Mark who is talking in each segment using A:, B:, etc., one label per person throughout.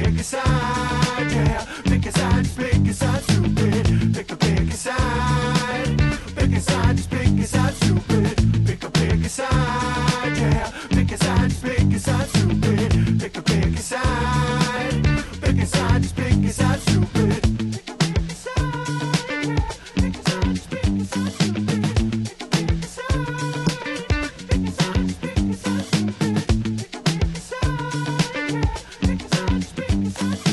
A: pick a side, yeah. Pick a side, just pick a side, stupid. Pick a side. Pick a side, just pick a side, stupid. Pick a side, yeah. Pick a side, just pick a side, stupid. Pick a side. Pick a side, just pick a side, stupid. Pick a side, yeah. Pick a side, just pick a side, stupid. Pick a side. Pick a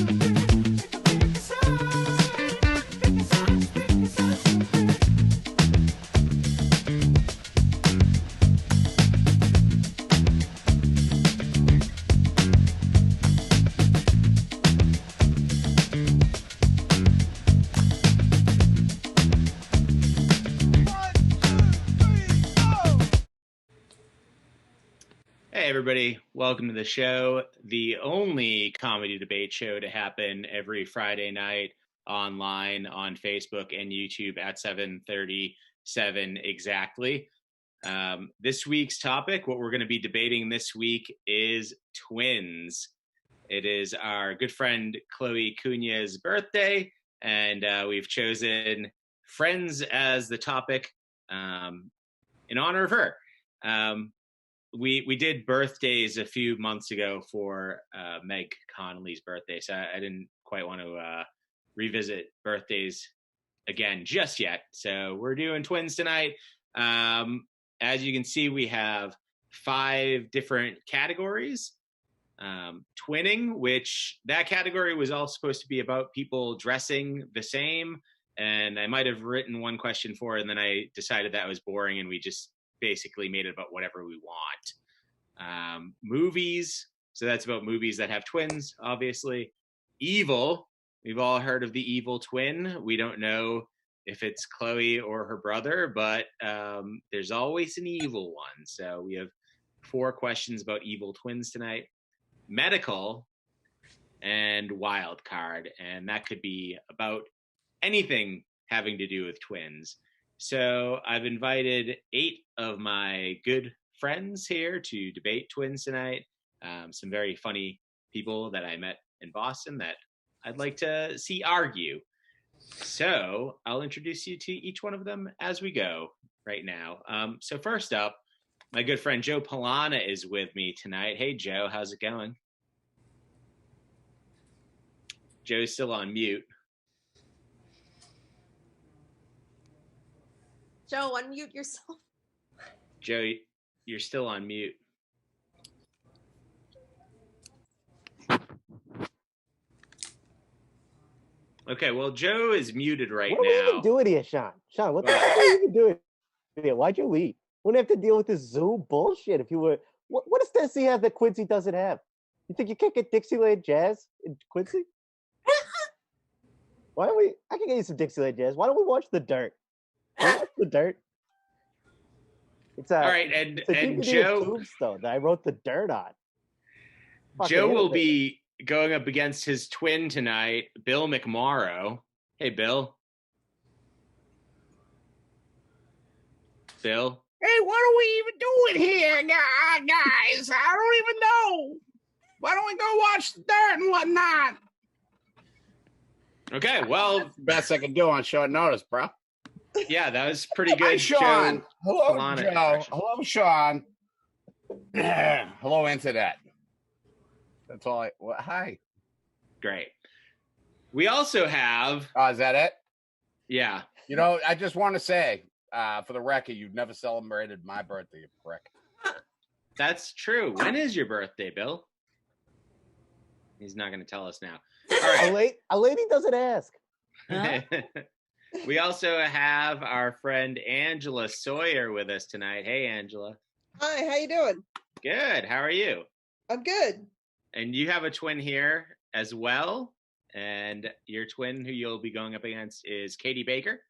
A: side, just pick a side, stupid. Pick a side, yeah. Pick a side, just pick a side, stupid. Pick a side. Pick a side, just pick a side, stupid.
B: Hey everybody, welcome to the show, the only comedy debate show to happen every Friday night online on Facebook and YouTube at 7:37 exactly. This week's topic, what we're going to be debating this week, is twins. It is our good friend Chloe Cunha's birthday, and we've chosen friends as the topic in honor of her. We did birthdays a few months ago for Meg Connolly's birthday, so I didn't quite want to revisit birthdays again just yet. So we're doing twins tonight. As you can see, we have 5 different categories. Twinning, which that category was all supposed to be about people dressing the same, and I might have written one question for it, and then I decided that was boring, and we just basically made it about whatever we want. Movies, so that's about movies that have twins, obviously. Evil, we've all heard of the evil twin. We don't know if it's Chloe or her brother, but there's always an evil one. So we have 4 questions about evil twins tonight. Medical and wild card, and that could be about anything having to do with twins. So I've invited 8 of my good friends here to debate twins tonight. Some very funny people that I met in Boston that I'd like to see argue. So I'll introduce you to each one of them as we go right now. So first up, my good friend Joe Polana is with me tonight. Hey, Joe, how's it going? Joe's still on mute.
C: Joe, unmute yourself.
B: Joe, you're still on mute. Okay, well, Joe is muted right now.
D: What are we even doing here, Sean? Sean, what the heck are you even doing here? Why'd you leave? Wouldn't have to deal with this Zoom bullshit if you were. What does Tennessee have that Quincy doesn't have? You think you can't get Dixieland Jazz in Quincy? Why don't we? I can get you some Dixieland Jazz. Why don't we watch The Dirt? Watch The Dirt. It's
B: all right, and Joe
D: Tombstone that I wrote The Dirt on.
B: Joe will be going up against his twin tonight, Bill McMorrow. Hey, Bill. Bill.
E: Hey, what are we even doing here, guys? I don't even know. Why don't we go watch The Dirt and whatnot?
B: Okay, well,
E: that's the best I can do on short notice, bro.
B: Yeah, that was pretty good.
E: Hi, Sean. Hello,
B: Polana
E: Joe.
B: impression.
E: Hello, Sean. Hello, Internet. That's all hi.
B: Great. We also have...
E: is that it?
B: Yeah.
E: You know, I just want to say, for the record, you've never celebrated my birthday, you prick.
B: That's true. When is your birthday, Bill? He's not going to tell us now. All right.
D: A lady doesn't ask.
C: Huh?
B: We also have our friend Angela Sawyer with us tonight. Hey, Angela.
F: Hi, how you doing?
B: Good. How are you?
F: I'm good.
B: And you have a twin here as well. And your twin who you'll be going up against is Katie Baker.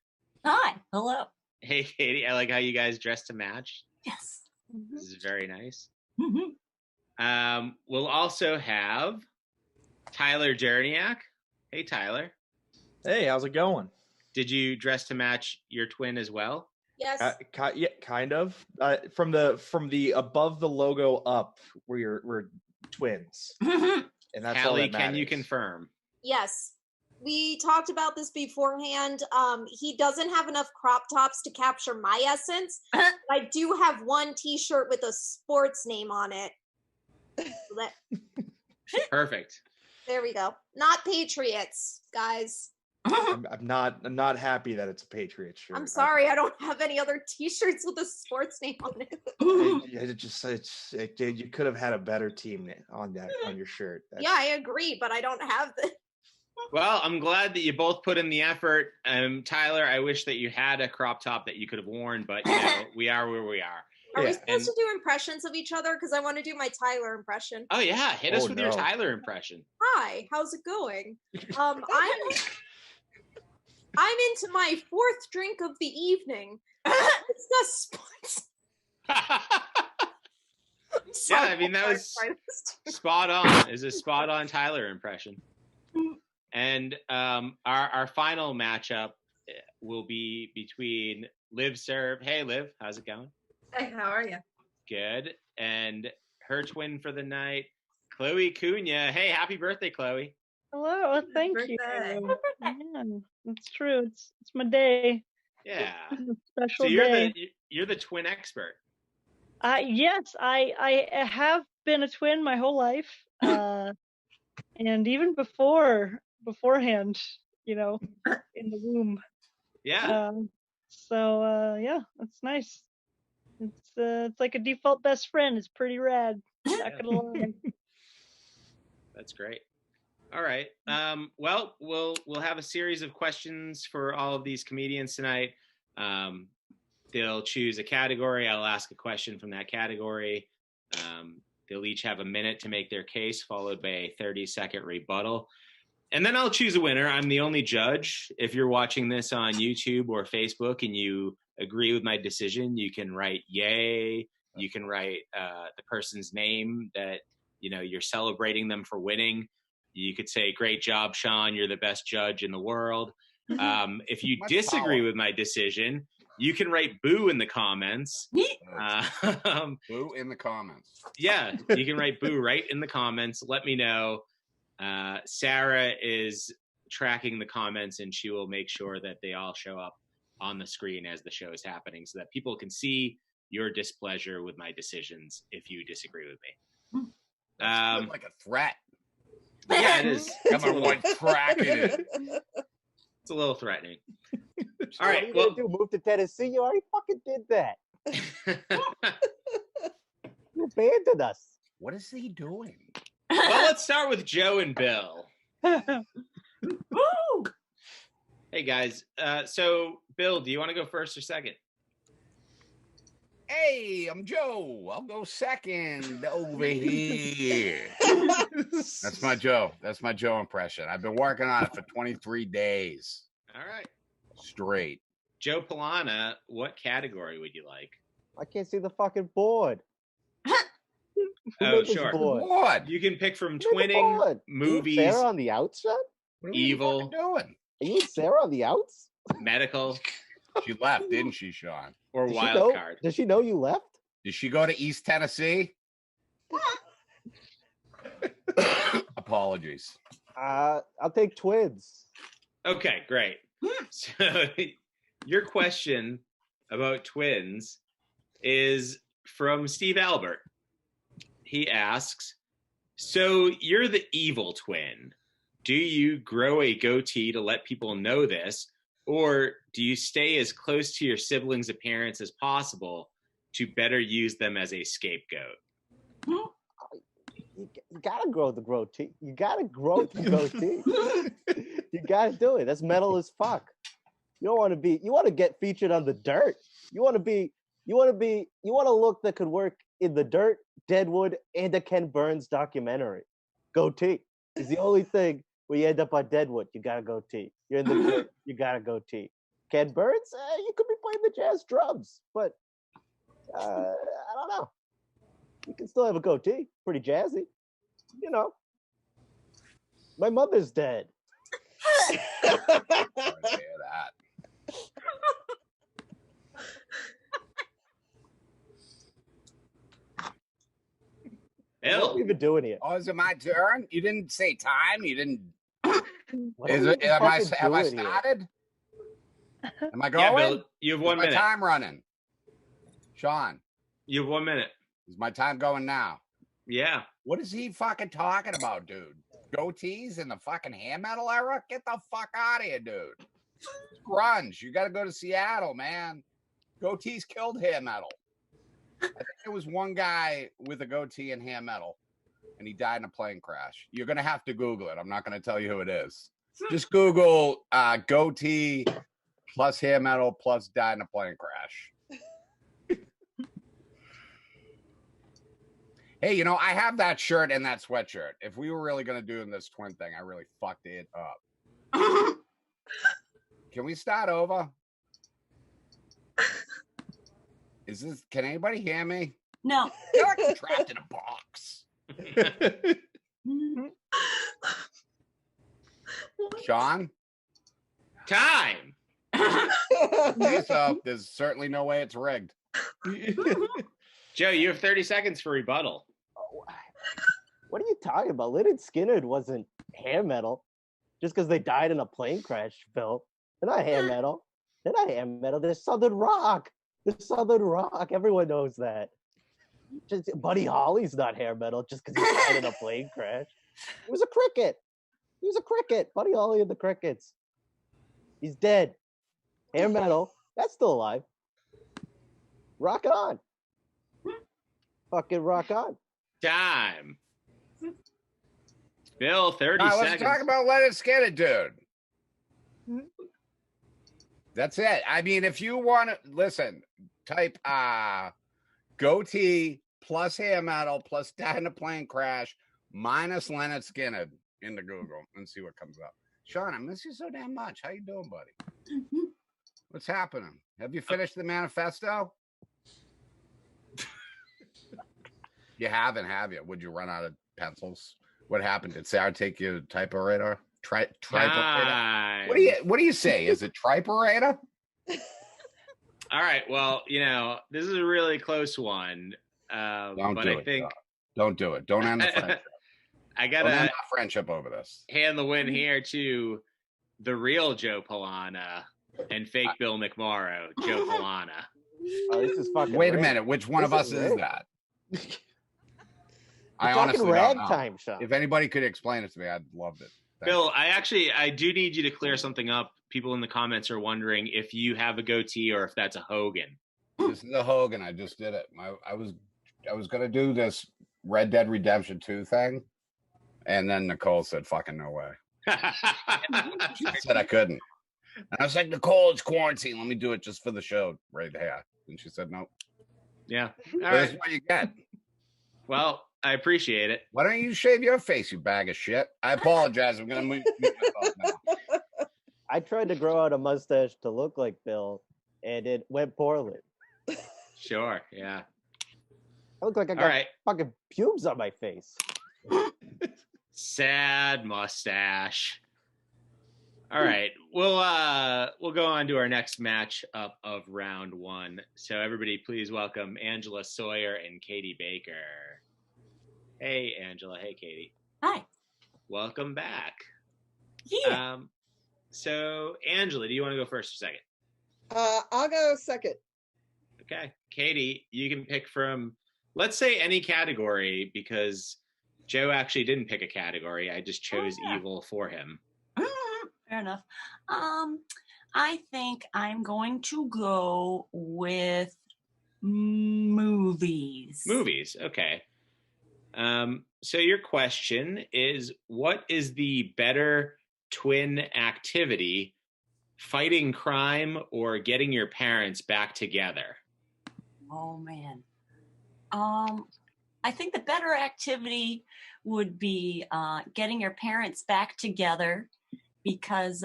C: Hi. Hello.
B: Hey, Katie. I like how you guys dress to match.
C: Yes.
B: This is very nice.
C: Mm-hmm.
B: We'll also have Tyler Jerniak. Hey, Tyler.
G: Hey, how's it going?
B: Did you dress to match your twin as well?
C: Yes.
G: Yeah, kind of. From the above the logo up, we're twins, And that's all
B: Hallie,
G: that
B: can you
G: matters.
B: confirm?
C: Yes. We talked about this beforehand. He doesn't have enough crop tops to capture my essence. But I do have one t-shirt with a sports name on it. So
B: Perfect.
C: there we go. Not Patriots, guys.
G: I'm not happy that it's a Patriots shirt.
C: I'm sorry, I don't have any other t-shirts with a sports name on it.
G: You could have had a better team on your shirt.
C: Yeah, I agree, but I don't have the.
B: Well, I'm glad that you both put in the effort. Tyler, I wish that you had a crop top that you could have worn, but we are where we are.
C: Are we
G: Yeah,
C: supposed to do impressions of each other? Because I want to do my Tyler impression.
B: Oh yeah, hit us
G: Oh,
B: with your
G: no.
B: Tyler impression.
C: Hi, how's it going? I'm into my 4th drink of the evening. It's the sports.
B: Yeah, I mean that was spot on. Is a spot on Tyler impression. And our final matchup will be between Liv Serve. Hey Liv, how's it going?
H: Hey, how are you?
B: Good. And her twin for the night, Chloe Cunha. Hey, happy birthday, Chloe.
I: Hello, thank
H: birthday.
I: you. Yeah, it's true. It's my day.
B: Yeah.
I: It's a special
B: So you're
I: day.
B: you're the twin expert.
I: Yes, I have been a twin my whole life, and even beforehand, in the womb.
B: Yeah.
I: Yeah, that's nice. It's like a default best friend. It's pretty rad. Not gonna lie.
B: That's great. All right. Well, we'll have a series of questions for all of these comedians tonight. They'll choose a category. I'll ask a question from that category. They'll each have a minute to make their case, followed by a 30-second rebuttal. And then I'll choose a winner. I'm the only judge. If you're watching this on YouTube or Facebook and you agree with my decision, you can write yay. You can write the person's name that you're celebrating them for winning. You could say, "Great job, Sean. You're the best judge in the world." If you disagree with my decision, you can write boo in the comments.
J: Boo in the comments.
B: Yeah, you can write boo right in the comments. Let me know. Sarah is tracking the comments, and she will make sure that they all show up on the screen as the show is happening so that people can see your displeasure with my decisions if you disagree with me.
J: That's like a threat.
B: Yeah, it is.
J: Come on, one crack in it.
B: It's a little threatening.
D: All
B: All
D: right,
B: right,
D: what are you gonna do? Move to Tennessee? You already fucking did that. You abandoned us.
J: What is he doing?
B: Well, let's start with Joe and Bill. Hey, guys. So, Bill, do you want to go first or second?
J: Hey, I'm Joe. I'll go second over here. That's my Joe. That's my Joe impression. I've been working on it for 23 days.
B: All right.
J: Straight.
B: Joe Polana, what category would you like?
D: I can't see the fucking board. Who
B: Oh,
D: made this
B: sure.
D: board?
J: What?
B: You can pick from
D: Who made the
B: twinning,
D: board?
B: movies,
D: Sarah on the outside?
J: What are
B: Evil.
J: you fucking doing?
D: Are you and Sarah on the outs?
B: medical,
J: She left, didn't she, Sean?
B: or
D: Does she
B: wild
D: know-
B: card.
D: Does she know you left?
J: Did she go to East Tennessee? Apologies.
D: I'll take twins.
B: Okay, great. So, your question about twins is from Steve Albert. He asks, so you're the evil twin. Do you grow a goatee to let people know this, or do you stay as close to your siblings' appearance as possible to better use them as a scapegoat?
D: You gotta grow the goatee. You gotta grow the goatee. You gotta do it. That's metal as fuck. You don't want to be. You want to get featured on the dirt. You want to look that could work in the dirt, Deadwood, and a Ken Burns documentary. Goatee is the only thing where you end up on Deadwood. You gotta goatee. You're in the dirt. You gotta goatee. Ken Burns, you could be playing the jazz drums, but I don't know. You can still have a goatee. Pretty jazzy. My mother's dead.
J: Sorry to hear that.
D: What are
B: Bill.
D: we even doing here?
J: Oh, is it my turn? You didn't say time. You didn't.
D: What are
J: Is
D: we
J: it?
D: even
J: Have I
D: fucking doing here?
J: started? Am I going?
B: Yeah, Bill, you have
J: Is
B: 1
J: my
B: minute.
J: time running? Sean,
B: You have 1 minute.
J: is my time going now?
B: Yeah.
J: What is he fucking talking about, dude? Goatees in the fucking hair metal era? Get the fuck out of here, dude. Grunge. You got to go to Seattle, man. Goatees killed hair metal. I think there was one guy with a goatee in hair metal, and he died in a plane crash. You're going to have to Google it. I'm not going to tell you who it is. Just Google goatee plus hair metal plus died in a plane crash. Hey, you know, I have that shirt and that sweatshirt. If we were really going to do this twin thing, I really fucked it up. Can we start over? Can anybody hear me?
H: No.
J: You're trapped in a box. Sean?
B: Time.
J: So there's certainly no way it's rigged.
B: Joe, you have 30 seconds for rebuttal.
D: What are you talking about? Lynyrd Skynyrd wasn't hair metal just because they died in a plane crash, Phil. They're not hair metal. They're not hair metal. They're Southern rock. They're Southern rock. Everyone knows that. Just Buddy Holly's not hair metal just because he died in a plane crash. He was a cricket. He was a cricket. Buddy Holly and the Crickets. He's dead. Hair metal. That's still alive. Rock on. Fucking rock on.
B: Time. Bill, 30
J: All right,
B: seconds.
J: let's talk about Lynyrd Skynyrd, dude. That's it. I mean, if you want to listen, type goatee plus hair metal plus died in a plane crash minus Lynyrd Skynyrd into Google and see what comes up. Sean, I miss you so damn much. How you doing, buddy? What's happening? Have you finished the manifesto? You haven't, have you? Would you run out of pencils? What happened? Did Sarah take your typewriter? Triperator? What do you say? Is it triperator?
B: All right. Well, you know, this is a really close one.
J: Don't
B: but
J: do
B: I
J: it.
B: think
J: Don't do it. Don't end the friendship.
B: I
J: Don't end
B: gotta
J: our friendship over this.
B: hand the win here to the real Joe Polana and fake Bill McMorrow, Joe Polana.
D: Oh, this is fucking
J: Wait a
D: rigged.
J: minute. Which one of us
D: This
J: is
D: rigged.
J: that?
D: We're
J: I
D: talking
J: honestly don't know.
D: ragtime, Sean.
J: If anybody could explain it to me, I'd love it. Thank
B: Bill, I do need you to clear something up. People in the comments are wondering if you have a goatee or if that's a Hogan.
J: you. This is a Hogan. I just did it. I was gonna do this Red Dead Redemption 2 thing, and then Nicole said, "Fucking no way." She said I couldn't, and I was like, "Nicole, it's quarantine. Let me do it just for the show right here." And she said, "No."
B: Yeah.
J: But
B: All
J: That's
B: right.
J: what you get.
B: Well, I appreciate it.
J: Why don't you shave your face, you bag of shit? I apologize. I'm gonna mute myself now.
D: I tried to grow out a mustache to look like Bill, and it went poorly.
B: Sure. Yeah.
D: I look like I
B: All
D: got
B: right.
D: fucking pubes on my face.
B: Sad mustache. All right. We'll go on to our next match up of round one. So everybody please welcome Angela Sawyer and Katie Baker. Hey Angela, hey Katie.
H: Hi.
B: Welcome back.
H: Yeah.
B: So Angela, do you want to go first or second?
F: I'll go second.
B: Okay. Katie, you can pick from, let's say, any category, because Joe actually didn't pick a category. I just chose
H: yeah.
B: evil for him.
H: Fair enough. I think I'm going to go with movies.
B: Movies. Okay. So your question is, what is the better twin activity, fighting crime or getting your parents back together?
H: Oh man. I think the better activity would be getting your parents back together, because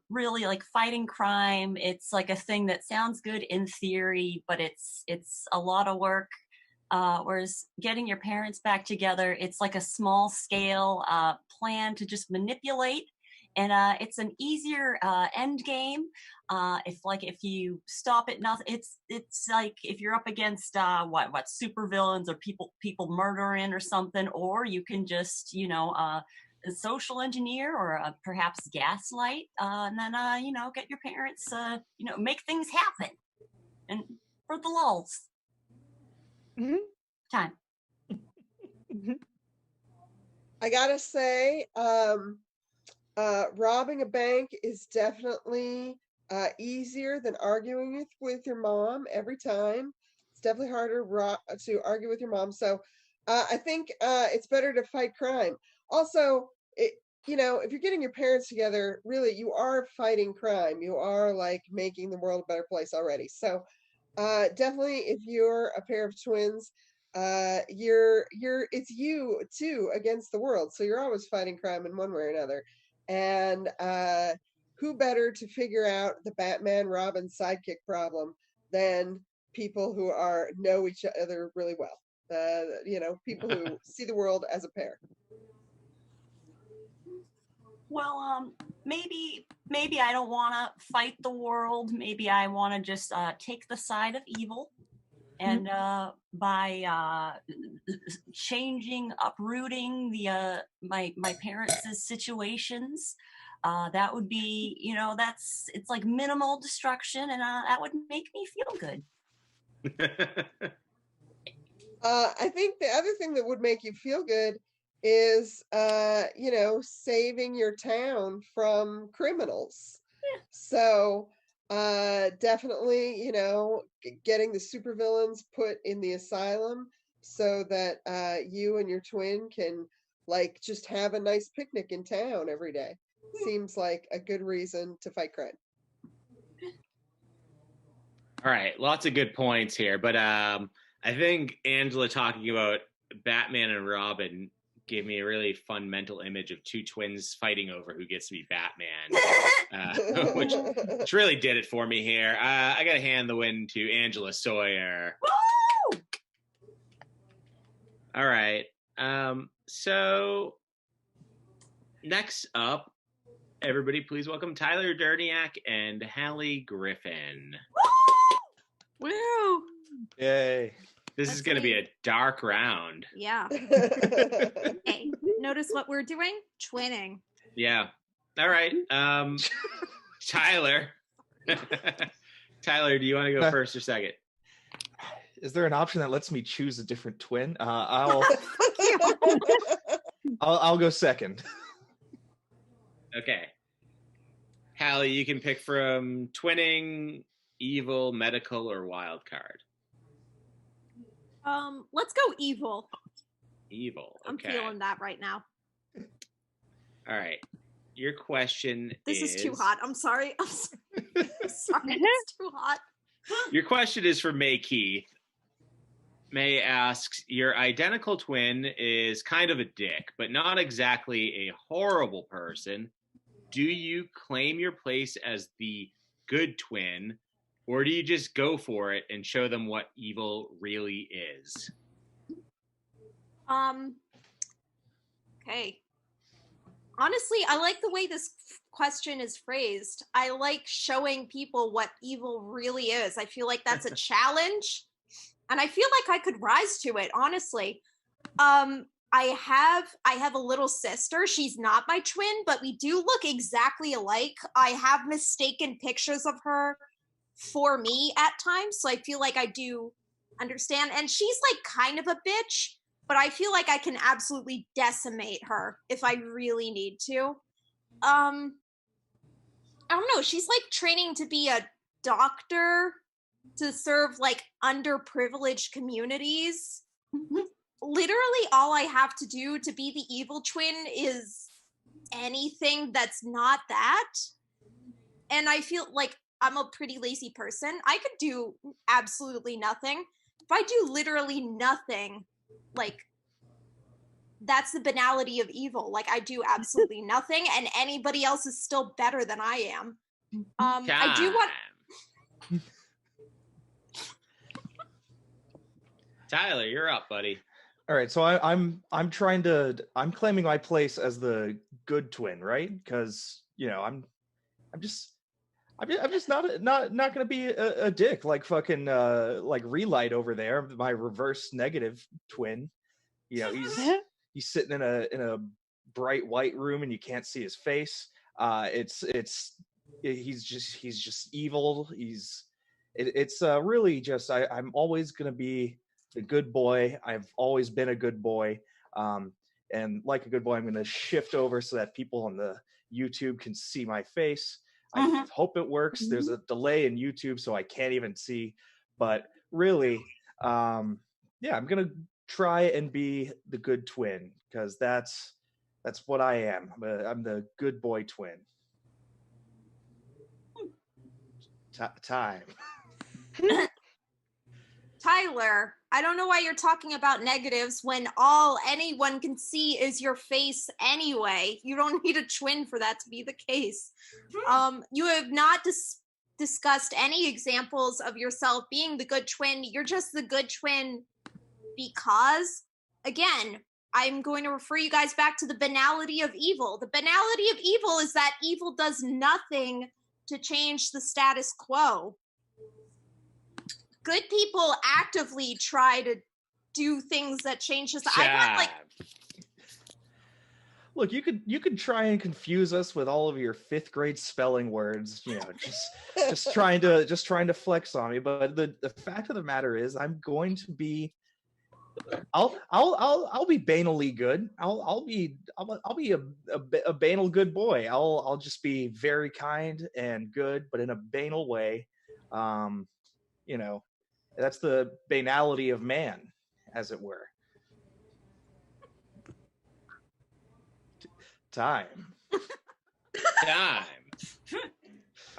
H: really, like, fighting crime, it's like a thing that sounds good in theory, but it's a lot of work. Whereas getting your parents back together, it's like a small scale plan to just manipulate and it's an easier end game. If you stop at nothing, it's like if you're up against what super villains or people murdering or something, or you can just social engineer or perhaps gaslight, and then get your parents make things happen, and for the lulz. Time.
F: I gotta say, robbing a bank is definitely easier than arguing with your mom every time. It's definitely harder to argue with your mom. So I think it's better to fight crime. Also, if you're getting your parents together, really, you are fighting crime. You are like making the world a better place already. So definitely, if you're a pair of twins, it's you too against the world. So you're always fighting crime in one way or another. And who better to figure out the Batman Robin sidekick problem than people who know each other really well? People who see the world as a pair.
H: Well, maybe I don't want to fight the world. Maybe I want to just take the side of evil, and by changing, uprooting my parents' situations, that would be it's like minimal destruction, and that would make me feel good.
F: I think the other thing that would make you feel good is saving your town from criminals. Yeah. So definitely getting the supervillains put in the asylum so that you and your twin can just have a nice picnic in town every day. Seems like a good reason to fight crime.
B: All right, lots of good points here, but I think Angela talking about Batman and Robin gave me a really fun mental image of two twins fighting over who gets to be Batman, which really did it for me here. I got to hand the win to Angela Sawyer.
H: Woo!
B: All right. So next up, everybody, please welcome Tyler Durniak and Hallie Griffin.
C: Woo! Woo!
G: Yay.
B: This is going to be a dark round.
C: Yeah. Hey, notice what we're doing? Twinning.
B: Yeah. All right. Tyler. Tyler, do you want to go first or second?
G: Is there an option that lets me choose a different twin? I'll go second.
B: Okay. Hallie, you can pick from twinning, evil, medical, or wild card.
C: Let's go evil.
B: Evil. Okay.
C: I'm feeling that right now.
B: All right. Your question
C: This is too hot. I'm sorry. I'm sorry. It's too hot.
B: Your question is for May Keith. May asks, your identical twin is kind of a dick, but not exactly a horrible person. Do you claim your place as the good twin, or do you just go for it and show them what evil really is?
C: Okay. Honestly, I like the way this question is phrased. I like showing people what evil really is. I feel like that's a challenge, and I feel like I could rise to it, honestly. I have a little sister. She's not my twin, but we do look exactly alike. I have mistaken pictures of her for me at times, so I feel like I do understand. And she's like kind of a bitch, but I feel like I can absolutely decimate her if I really need to. I don't know. She's like training to be a doctor to serve like underprivileged communities. Literally all I have to do to be the evil twin is anything that's not that. And I feel like I'm a pretty lazy person. I could do absolutely nothing. If I do literally nothing, like, that's the banality of evil. Like, I do absolutely nothing, and anybody else is still better than I am. I do want...
B: Tyler, you're up, buddy.
G: All right, so I'm claiming my place as the good twin, right? Because I'm just not gonna be a dick like fucking like Relight over there, my reverse negative twin. He's sitting in a bright white room and you can't see his face. He's just evil. It's really just I'm always gonna be the good boy. I've always been a good boy. And like a good boy, I'm gonna shift over so that people on the YouTube can see my face. I hope it works. There's a delay in YouTube, so I can't even see. But really, I'm gonna try and be the good twin because that's what I am. I'm the good boy twin. Time.
C: Tyler, I don't know why you're talking about negatives when all anyone can see is your face anyway. You don't need a twin for that to be the case. You have not discussed any examples of yourself being the good twin. You're just the good twin because, again, I'm going to refer you guys back to the banality of evil. The banality of evil is that evil does nothing to change the status quo. Good people actively try to do things that change this.
G: Look, you could try and confuse us with all of your 5th grade spelling words, just trying to flex on me. But the fact of the matter is, I'm going to be. I'll be banally good. I'll be a banal good boy. I'll just be very kind and good, but in a banal way. That's the banality of man, as it were. Time.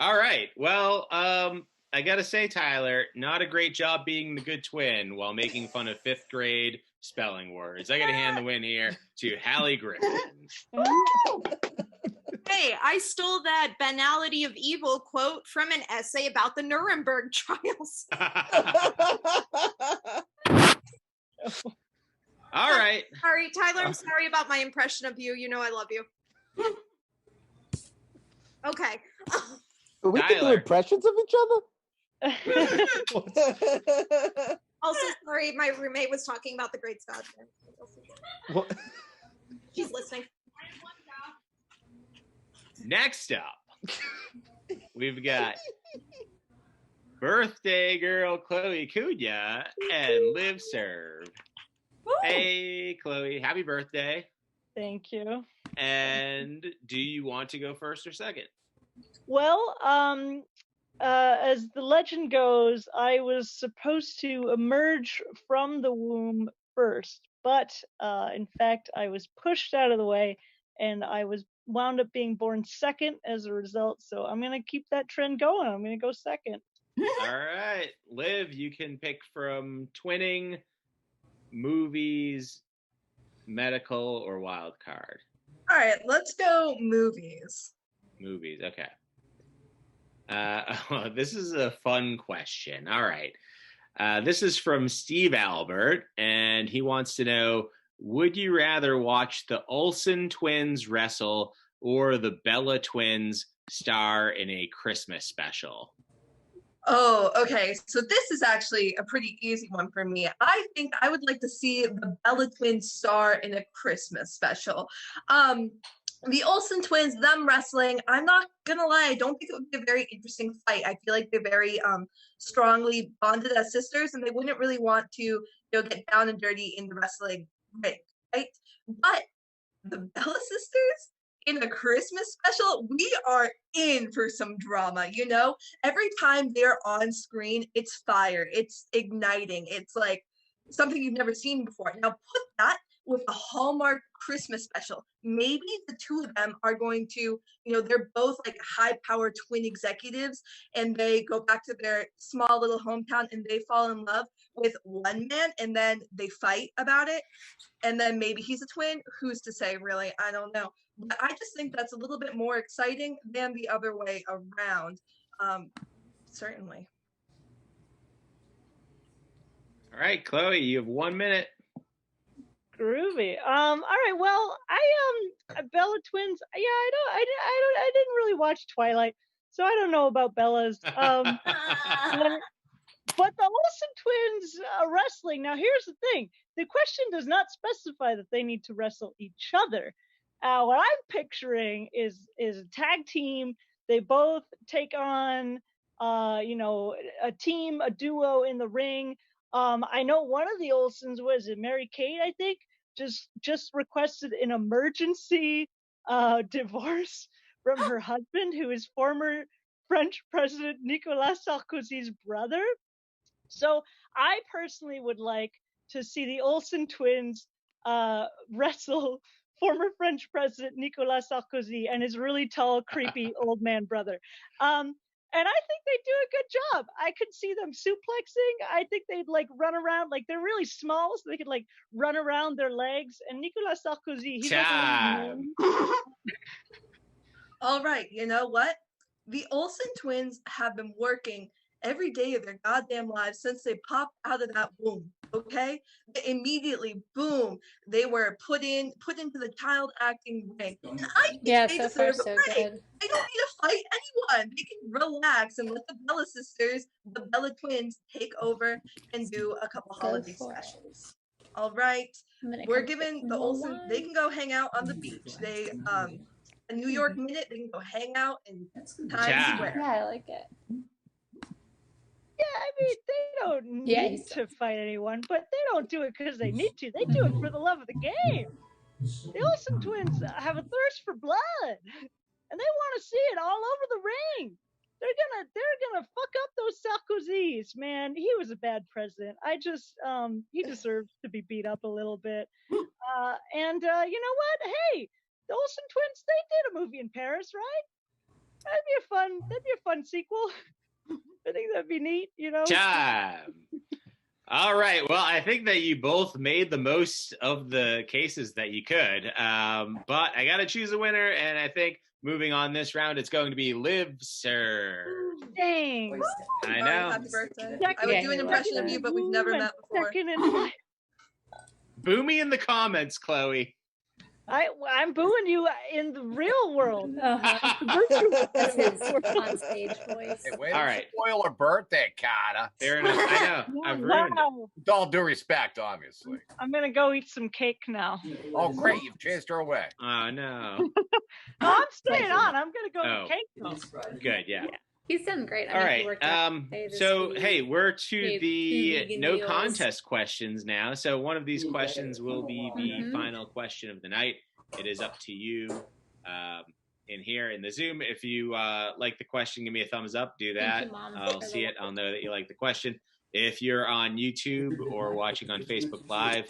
B: All right. Well, I gotta say, Tyler, not a great job being the good twin while making fun of 5th grade spelling words. I gotta hand the win here to Hallie Griffin.
C: Hey, I stole that banality of evil quote from an essay about the Nuremberg trials.
B: All right.
C: Sorry, Tyler, I'm sorry about my impression of you. You know I love you. Okay.
D: We can do impressions of each other?
C: Also, sorry, my roommate was talking about the Great Scotsman.
G: What?
C: She's listening.
B: Next up, we've got birthday girl Chloe Cunha and Liv Serve. Hey, Chloe, happy birthday.
I: Thank you.
B: And do you want to go first or second?
I: Well, as the legend goes, I was supposed to emerge from the womb first, but in fact, I was pushed out of the way, and I was wound up being born second as a result. So I'm gonna keep that trend going. I'm gonna go second.
B: All right, Liv, you can pick from twinning, movies, medical, or wild card.
K: All right, let's go movies.
B: Movies, okay. This is a fun question. All right. This is from Steve Albert, and he wants to know, would you rather watch the Olsen twins wrestle or the Bella twins star in a Christmas special?
K: Oh, okay. So this is actually a pretty easy one for me. I think I would like to see the Bella twins star in a Christmas special. The Olsen twins, them wrestling, I'm not gonna lie, I don't think it would be a very interesting fight. I feel like they're very strongly bonded as sisters, and they wouldn't really want to, get down and dirty in the wrestling ring, right? But the Bella sisters in a Christmas special, we are in for some drama, Every time they're on screen, it's fire, it's igniting, it's like something you've never seen before. Now put that with a Hallmark Christmas special. Maybe the two of them are going to, they're both like high-powered twin executives, and they go back to their small little hometown and they fall in love with one man, and then they fight about it. And then maybe he's a twin. Who's to say, really? I don't know. But I just think that's a little bit more exciting than the other way around. Certainly.
B: All right, Chloe, you have 1 minute.
I: Groovy. All right. Well, Bella Twins. Yeah, I didn't really watch Twilight, so I don't know about Bella's. But the Olsen twins wrestling. Now, here's the thing: the question does not specify that they need to wrestle each other. What I'm picturing is a tag team. They both take on, a team, a duo in the ring. I know one of the Olsens was Mary Kate, I think, just requested an emergency divorce from her husband, who is former French President Nicolas Sarkozy's brother. So I personally would like to see the Olsen twins wrestle former French President Nicolas Sarkozy and his really tall, creepy old man brother. And I think they do a good job. I could see them suplexing. I think they'd like run around, like they're really small, so they could like run around their legs. And Nicolas Sarkozy, he doesn't.
K: All right, you know what? The Olsen twins have been working every day of their goddamn lives since they popped out of that womb. Okay, immediately, boom, they were put into the child acting ring. And I think they deserve a break. They don't need to fight anyone. They can relax and let the Bella sisters, the Bella twins, take over and do a couple holiday specials. All right, we're giving the Olsen. They can go hang out on the beach. They a New York minute. They can go hang out in Times Square.
L: Yeah, I like it.
I: Yeah, I mean, they don't need to fight anyone, but they don't do it because they need to. They do it for the love of the game. The Olsen twins have a thirst for blood, and they want to see it all over the ring. They're gonna fuck up those Sarkozys, man. He was a bad president. He deserves to be beat up a little bit. And you know what? Hey, the Olsen twins, they did a movie in Paris, right? That'd be a fun sequel. I think that'd be neat, you know?
B: Time. All right. Well, I think that you both made the most of the cases that you could. But I got to choose a winner. And I think moving on this round, it's going to be Liv Sir.
I: Dang.
B: I know.
K: Happy birthday. I would do an impression of you, but we've never met before.
B: Boo me in the comments, Chloe.
I: I'm booing you in the real world.
L: That's his on stage voice.
J: Hey, wait,
B: all right.
J: Spoil her birthday, Carter.
B: Fair enough. I know. I've ruined it.
J: With all due respect, obviously.
I: I'm gonna go eat some cake now.
J: Oh, great! You've chased her away.
B: Oh no.
I: No, I'm staying on. I'm gonna go eat cake though.
B: Good. Yeah.
L: He's done great.
B: All right. So, hey, we're to the no contest questions now. So one of these questions will be the final question of the night. It is up to you in here in the Zoom. If you like the question, give me a thumbs up. Do that. I'll see it. I'll know that you like the question. If you're on YouTube or watching on Facebook Live,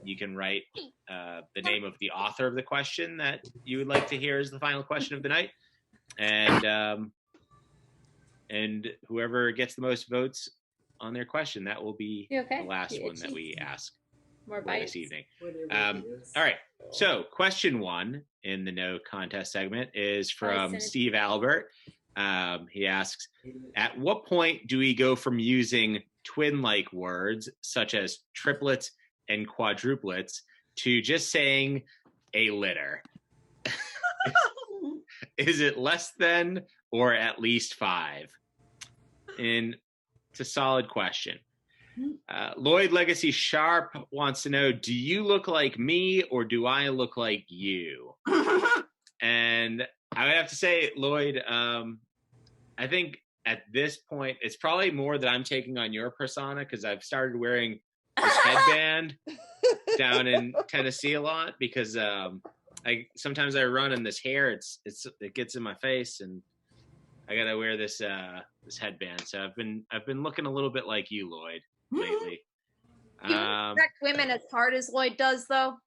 B: you can write the name of the author of the question that you would like to hear as the final question of the night. And whoever gets the most votes on their question, that will be the last one that we ask for this evening. All right. So question one in the no contest segment is from Steve Albert. He asks, at what point do we go from using twin-like words such as triplets and quadruplets to just saying a litter? Is it less than or at least 5? And it's a solid question. Lloyd Legacy Sharp wants to know, do you look like me or do I look like you? And I would have to say, Lloyd, I think at this point, it's probably more that I'm taking on your persona because I've started wearing this headband down in Tennessee a lot because sometimes I run and this hair, it gets in my face and I gotta wear this this headband. So I've been looking a little bit like you, Lloyd, lately.
C: You respect women as hard as Lloyd does, though.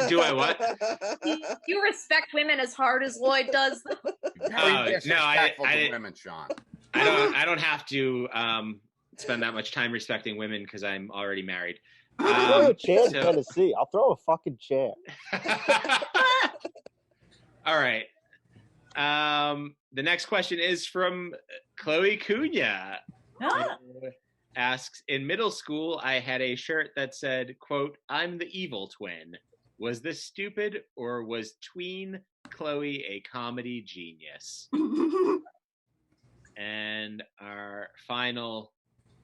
B: Do I what?
C: You respect women as hard as Lloyd does.
B: No, I
J: women, Sean.
B: I don't have to spend that much time respecting women because I'm already married.
D: Throw a chair in Tennessee. I'll throw a fucking chair.
B: All right. The next question is from Chloe Cunha. asks, in middle school, I had a shirt that said, quote, I'm the evil twin. Was this stupid, or was tween Chloe a comedy genius? And our final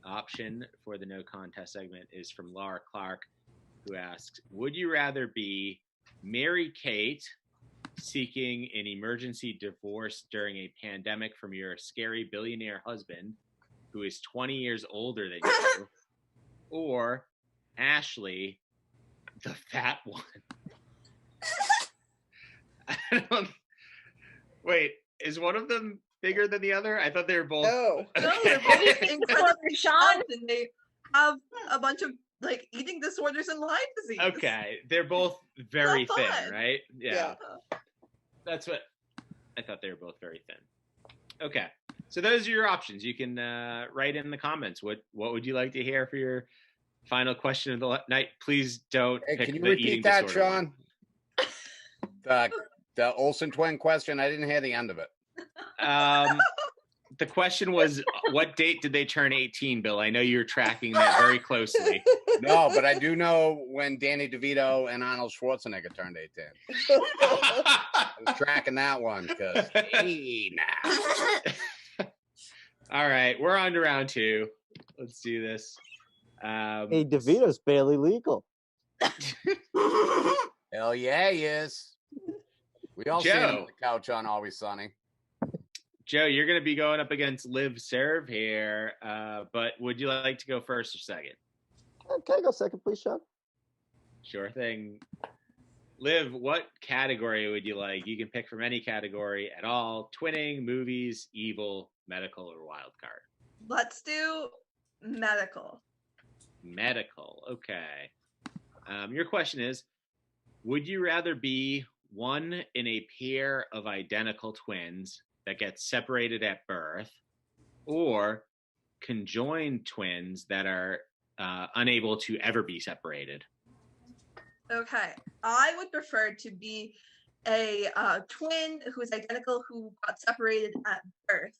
B: option for the no contest segment is from Laura Clark, who asks, would you rather be Mary Kate seeking an emergency divorce during a pandemic from your scary billionaire husband, who is 20 years older than you, or Ashley, the fat one? Wait, is one of them bigger than the other? I thought they were both.
F: No,
K: No, they're both incredibly Sean, and they have a bunch of like eating disorders and Lyme disease.
B: Okay, they're both very
K: Not
B: thin,
K: fun.
B: right?
F: Yeah.
B: That's what I thought. They were both very thin. Okay, so those are your options. You can write in the comments. What would you like to hear for your final question of the night? Please don't
J: Hey,
B: pick
J: can you
B: the eating
J: repeat that,
B: disorder one.
J: Sean? The Olsen twin question. I didn't hear the end of it.
B: The question was, what date did they turn 18, Bill? I know you're tracking that very closely.
J: No, but I do know when Danny DeVito and Arnold Schwarzenegger turned 18. I was tracking that one because hey now.
B: All right, we're on to round two. Let's do this.
D: Hey, DeVito's barely legal.
J: Hell yeah, he is. We all see him
B: Joe.
J: on the couch on Always Sunny.
B: Joe, you're going to be going up against Liv Serve here, but would you like to go first or second?
D: Can I go second, please, Sean?
B: Sure thing. Liv, what category would you like? You can pick from any category at all. Twinning, movies, evil, medical, or wild card.
K: Let's do medical.
B: Medical, okay. Your question is, would you rather be one in a pair of identical twins that get separated at birth, or conjoined twins that are unable to ever be separated?
K: Okay, I would prefer to be a twin who is identical who got separated at birth,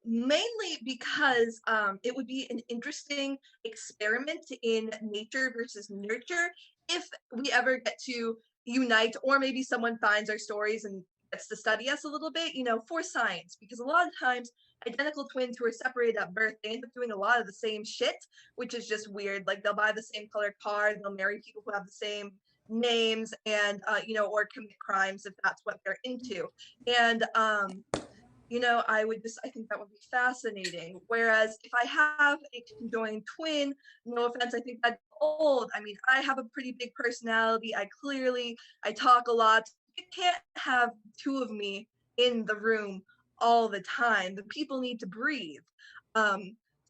K: mainly because it would be an interesting experiment in nature versus nurture if we ever get to unite, or maybe someone finds our stories and gets to study us a little bit, you know, for science, because a lot of times identical twins who are separated at birth, they end up doing a lot of the same shit, which is just weird. Like they'll buy the same colored car, they'll marry people who have the same names, and you know, or commit crimes if that's what they're into. And you know, I think that would be fascinating. Whereas if I have a conjoined twin, no offense, I think that's old. I mean, I have a pretty big personality. I talk a lot. You can't have two of me in the room all the time. The people need to breathe.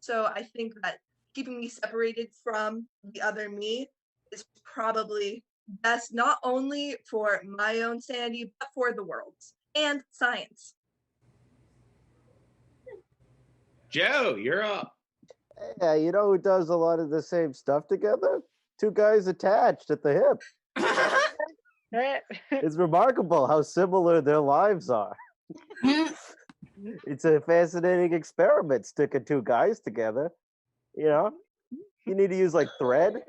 K: So I think that keeping me separated from the other me is probably best, not only for my own sanity, but for the world's and science.
B: Joe, you're up.
D: Yeah, you know who does a lot of the same stuff together? Two guys attached at the hip. It's remarkable how similar their lives are. It's a fascinating experiment, sticking two guys together. You know, you need to use like thread.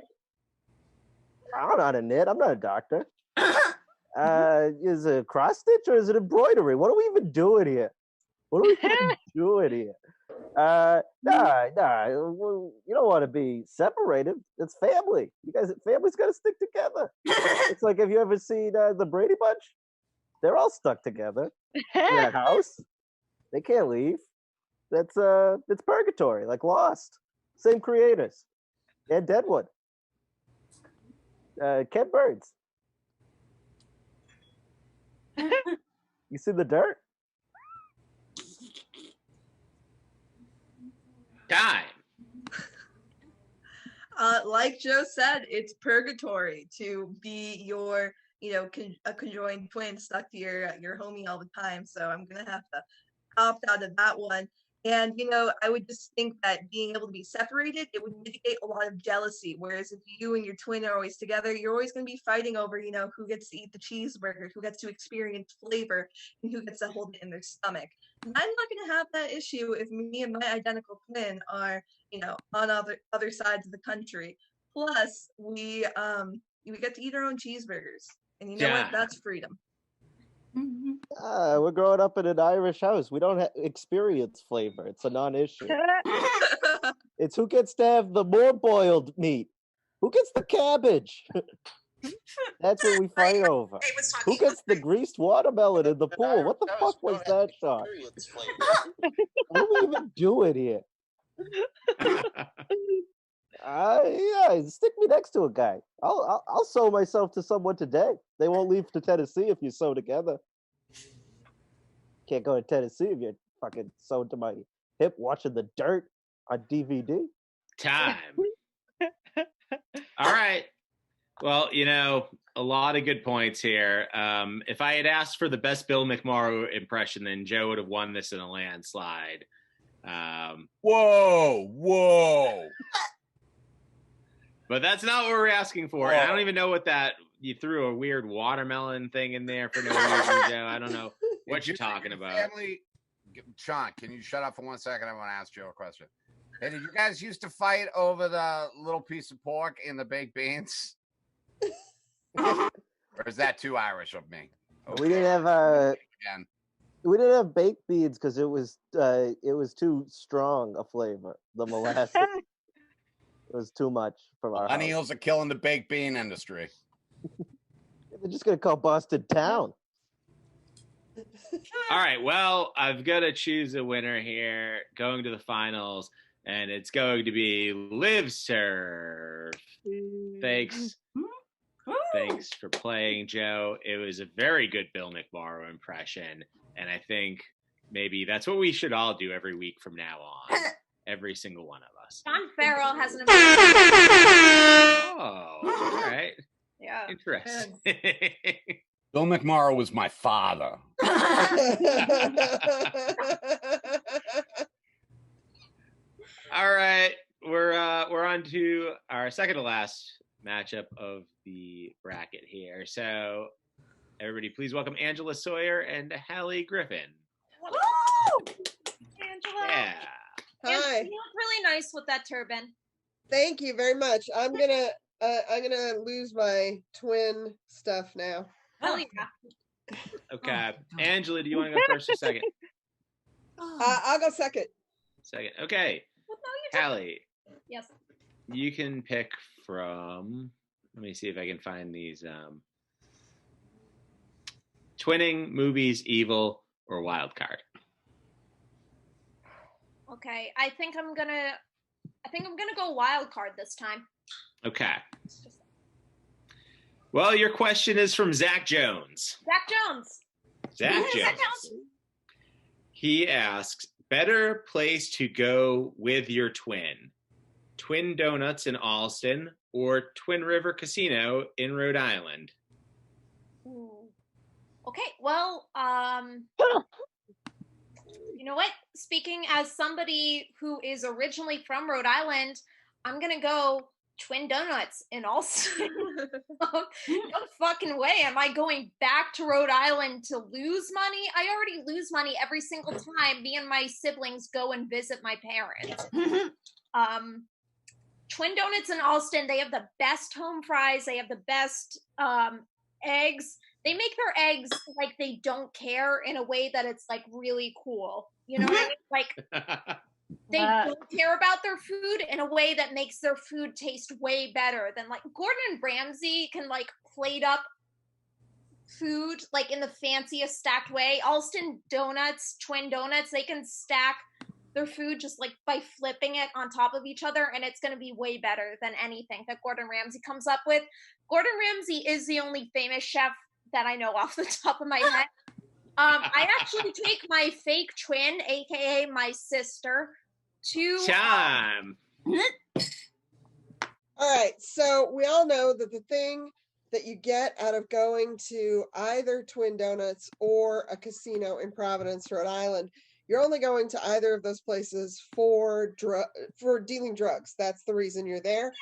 D: I don't know how to knit. I'm not a doctor. Is it cross stitch or is it embroidery? What are we even doing here? What are we even doing here? Nah. You don't want to be separated. It's family. You guys, family's got to stick together. It's like, have you ever seen the Brady Bunch? They're all stuck together in a house. They can't leave. It's purgatory, like Lost. Same creators. And Deadwood. Ken Burns. You see the dirt?
B: Time.
K: Like Joe said, it's purgatory to be your, you know, a conjoined twin stuck to your homie all the time. So I'm gonna have to opt out of that one. And, I would just think that being able to be separated, it would mitigate a lot of jealousy. Whereas if you and your twin are always together, you're always going to be fighting over, who gets to eat the cheeseburger, who gets to experience flavor, and who gets to hold it in their stomach. I'm not going to have that issue if me and my identical twin are, on other sides of the country. Plus, we get to eat our own cheeseburgers. And you know what? That's freedom.
D: We're growing up in an Irish house. We don't experience flavor. It's a non-issue. It's who gets to have the more boiled meat. Who gets the cabbage? That's what we fight over. Who gets the greased watermelon in the pool? What the fuck was that, Sean? What are we even doing here? Yeah, stick me next to a guy. I'll sew myself to someone today. They won't leave to Tennessee if you sew together. Can't go to Tennessee if you're fucking sewn to my hip watching The Dirt on DVD.
B: Time. All right. Well, a lot of good points here. If I had asked for the best Bill McMorrow impression, then Joe would have won this in a landslide.
J: Whoa.
B: But that's not what we're asking for. And I don't even know what that, you threw a weird watermelon thing in there for no reason, Joe. I don't know what you're talking about.
J: Family, Sean, can you shut up for 1 second? I want to ask Joe a question. Hey, did you guys used to fight over the little piece of pork in the baked beans? Or is that too Irish of me? Okay.
D: We didn't have baked beans because it was too strong a flavor. The molasses. It was too much from our house.
J: Millennials are killing the baked bean industry.
D: They're just gonna call Boston town.
B: All right. Well, I've got to choose a winner here. Going to the finals, and it's going to be Live Serve. Thanks for playing, Joe. It was a very good Bill McMorrow impression, and I think maybe that's what we should all do every week from now on. Every single one of us.
C: Sean Farrell has an
B: Oh, all right.
C: Yeah.
B: Interesting.
J: Bill McMorrow was my father.
B: All right. We're on to our second to last matchup of the bracket here. So everybody please welcome Angela Sawyer and Hallie Griffin.
C: Woo! Angela.
B: Yeah.
F: Hi.
C: You look really nice with that turban.
F: Thank you very much. I'm gonna lose my twin stuff now.
C: Oh yeah.
B: Okay. Angela, do you want to go first or second?
F: I'll go second.
B: Second. Okay.
C: Well, no, you
B: Hallie,
C: Yes.
B: you can pick from, let me see if I can find these. Twinning, movies, evil, or wild card.
C: Okay. I think I'm gonna go wild card this time.
B: Okay. Well, your question is from Zach Jones.
C: Zach Jones.
B: Zach Jones. He asks, better place to go with your twin? Twin Donuts in Allston or Twin River Casino in Rhode Island?
C: Ooh. Okay, well, you know what? Speaking as somebody who is originally from Rhode Island, I'm gonna go Twin Donuts in Allston. No fucking way am I going back to Rhode Island to lose money. I already lose money every single time me and my siblings go and visit my parents. Twin Donuts in Allston, they have the best home fries. They have the best eggs. They make their eggs like they don't care in a way that it's like really cool. You know what I mean? Like they don't care about their food in a way that makes their food taste way better than like Gordon Ramsay can like plate up food like in the fanciest stacked way. Allston Donuts, Twin Donuts, they can stack their food just like by flipping it on top of each other, and it's going to be way better than anything that Gordon Ramsay comes up with. Gordon Ramsay is the only famous chef that I know off the top of my head. I actually take my fake twin, aka my sister, to
B: time.
F: All right, so we all know that the thing that you get out of going to either Twin Donuts or a casino in Providence, Rhode Island, you're only going to either of those places for dealing drugs. That's the reason you're there.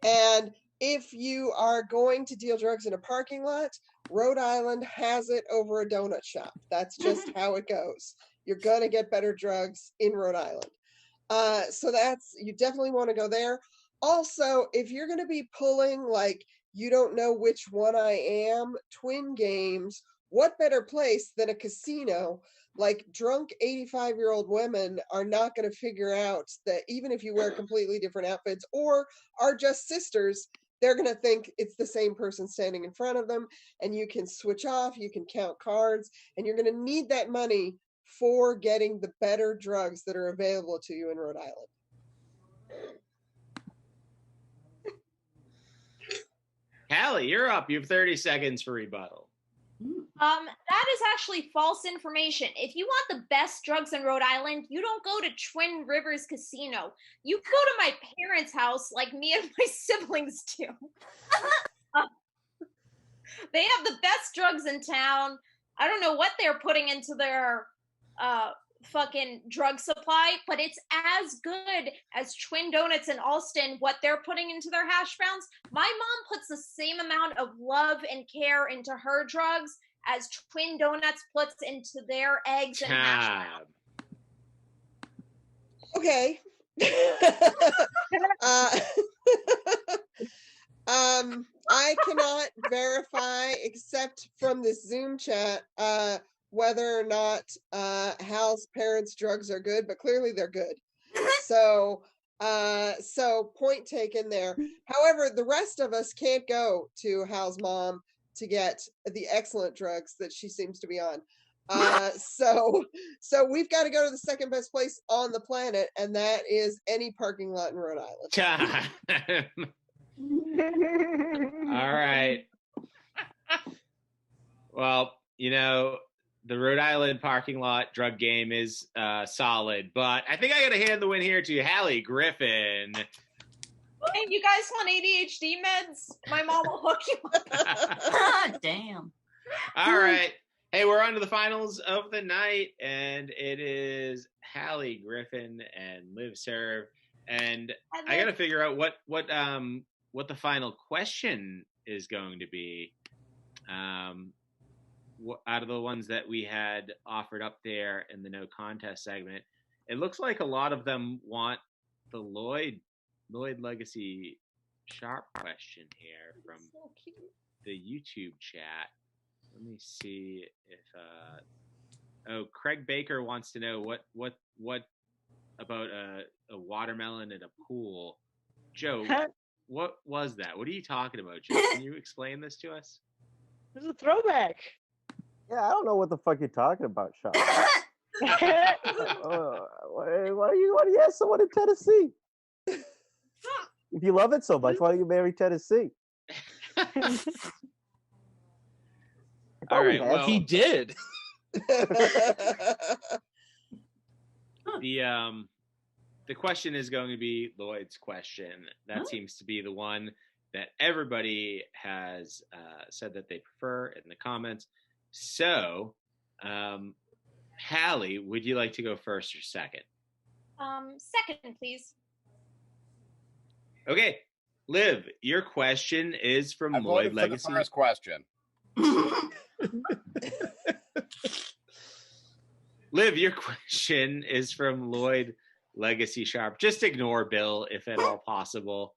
F: And if you are going to deal drugs in a parking lot, Rhode Island has it over a donut shop. That's just how it goes. You're gonna get better drugs in Rhode Island. So you definitely want to go there. Also, if you're gonna be pulling like you don't know which one I am, twin games, what better place than a casino? Like drunk 85-year-old women are not going to figure out that even if you wear completely different outfits or are just sisters, they're going to think it's the same person standing in front of them, and you can switch off, you can count cards, and you're going to need that money for getting the better drugs that are available to you in Rhode Island.
B: Hallie, you're up. You have 30 seconds for rebuttal.
C: That is actually false information. If you want the best drugs in Rhode Island, you don't go to Twin Rivers Casino. You go to my parents' house like me and my siblings do. They have the best drugs in town. I don't know what they're putting into their fucking drug supply, but it's as good as Twin Donuts in Alston, what they're putting into their hash browns. My mom puts the same amount of love and care into her drugs as Twin Donuts puts into their eggs and hash browns.
F: Okay. I cannot verify, except from this Zoom chat, whether or not Hal's parents' drugs are good, but clearly they're good. So point taken there. However, the rest of us can't go to Hal's mom to get the excellent drugs that she seems to be on. So we've got to go to the second best place on the planet, and that is any parking lot in Rhode Island.
B: All right. Well, the Rhode Island parking lot drug game is solid, but I think I got to hand the win here to Hallie Griffin.
C: Hey, you guys want ADHD meds? My mom will hook you up.
H: Damn.
B: All right. Hey, we're on to the finals of the night, and it is Hallie Griffin and Liv Serve. And I got to figure out what the final question is going to be. Out of the ones that we had offered up there in the no contest segment, it looks like a lot of them want the Lloyd Legacy Sharp question here from the YouTube chat. Let me see if Craig Baker wants to know what about a watermelon in a pool. Joe, what was that? What are you talking about, Joe? Can you explain this to us?
I: This is a throwback.
D: Yeah, I don't know what the fuck you're talking about, Sean. Why do you ask someone in Tennessee? If you love it so much, why don't you marry Tennessee?
B: All right, well,
G: he did.
B: The question is going to be Lloyd's question. That seems to be the one that everybody has said that they prefer in the comments. So, Hallie, would you like to go first or second?
C: Second, please.
B: Okay, Liv, your question is from Lloyd Legacy.
J: The first question.
B: Liv, your question is from Lloyd Legacy Sharp. Just ignore Bill if at all possible.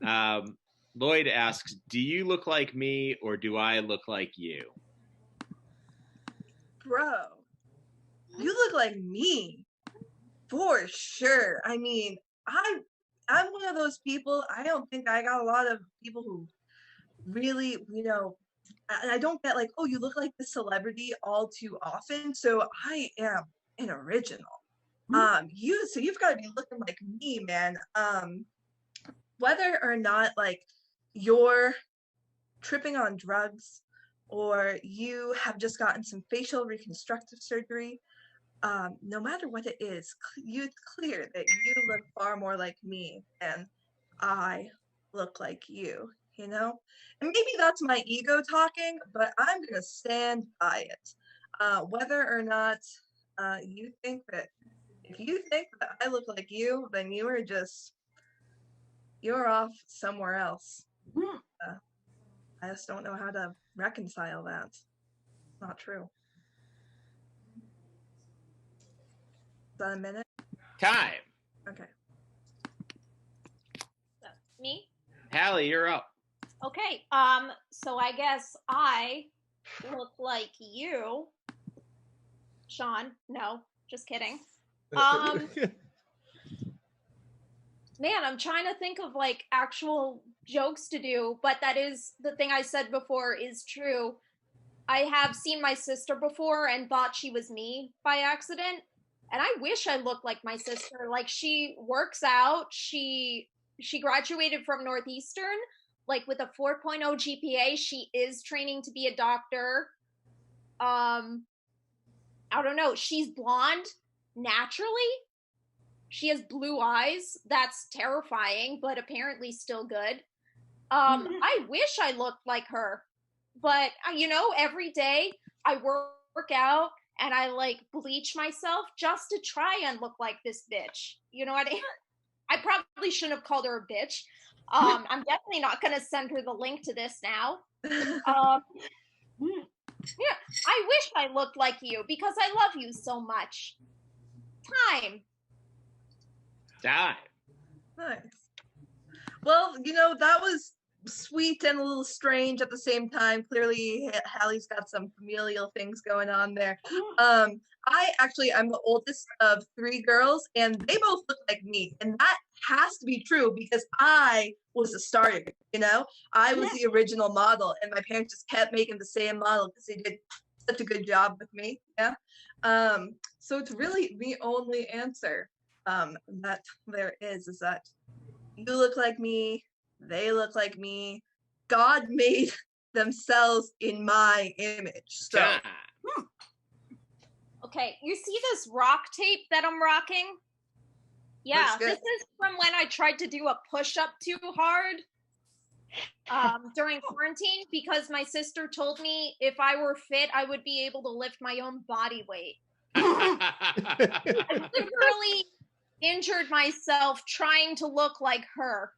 B: Lloyd asks, do you look like me or do I look like you?
K: Bro, you look like me. For sure. I mean, I'm one of those people. I don't think I got a lot of people who really, and I don't get like, oh, you look like the celebrity all too often. So I am an original. You've got to be looking like me, man. Whether or not like you're tripping on drugs or you have just gotten some facial reconstructive surgery, no matter what it is, it's clear that you look far more like me than I look like you, And maybe that's my ego talking, but I'm going to stand by it. Whether or not you think that if you think that I look like you, then you're off somewhere else. I just don't know how to reconcile that. It's not true. Is that a minute?
B: Time.
K: Okay.
C: Me?
B: Hallie, you're up.
C: Okay. So I guess I look like you. Sean. No, just kidding. Man, I'm trying to think of like actual jokes to do, but that is the thing I said before is true. I have seen my sister before and thought she was me by accident. And I wish I looked like my sister. Like, she works out. She graduated from Northeastern, like with a 4.0 GPA. She is training to be a doctor. I don't know. She's blonde naturally. She has blue eyes. That's terrifying, but apparently still good. I wish I looked like her, but every day I work out and I like bleach myself just to try and look like this bitch. You know what I mean? I probably shouldn't have called her a bitch. I'm definitely not going to send her the link to this now. Yeah, I wish I looked like you because I love you so much. Time.
K: Nice. Well, that was sweet and a little strange at the same time. Clearly, Hallie's got some familial things going on there. I'm the oldest of 3 girls, and they both look like me, and that has to be true because I was the starter. I was the original model, and my parents just kept making the same model because they did such a good job with me. Yeah. So it's really the only answer that there is that you look like me, they look like me. God made themselves in my image. So
C: okay, you see this rock tape that I'm rocking? Yeah, this is from when I tried to do a push-up too hard during quarantine because my sister told me if I were fit, I would be able to lift my own body weight. I literally injured myself trying to look like her.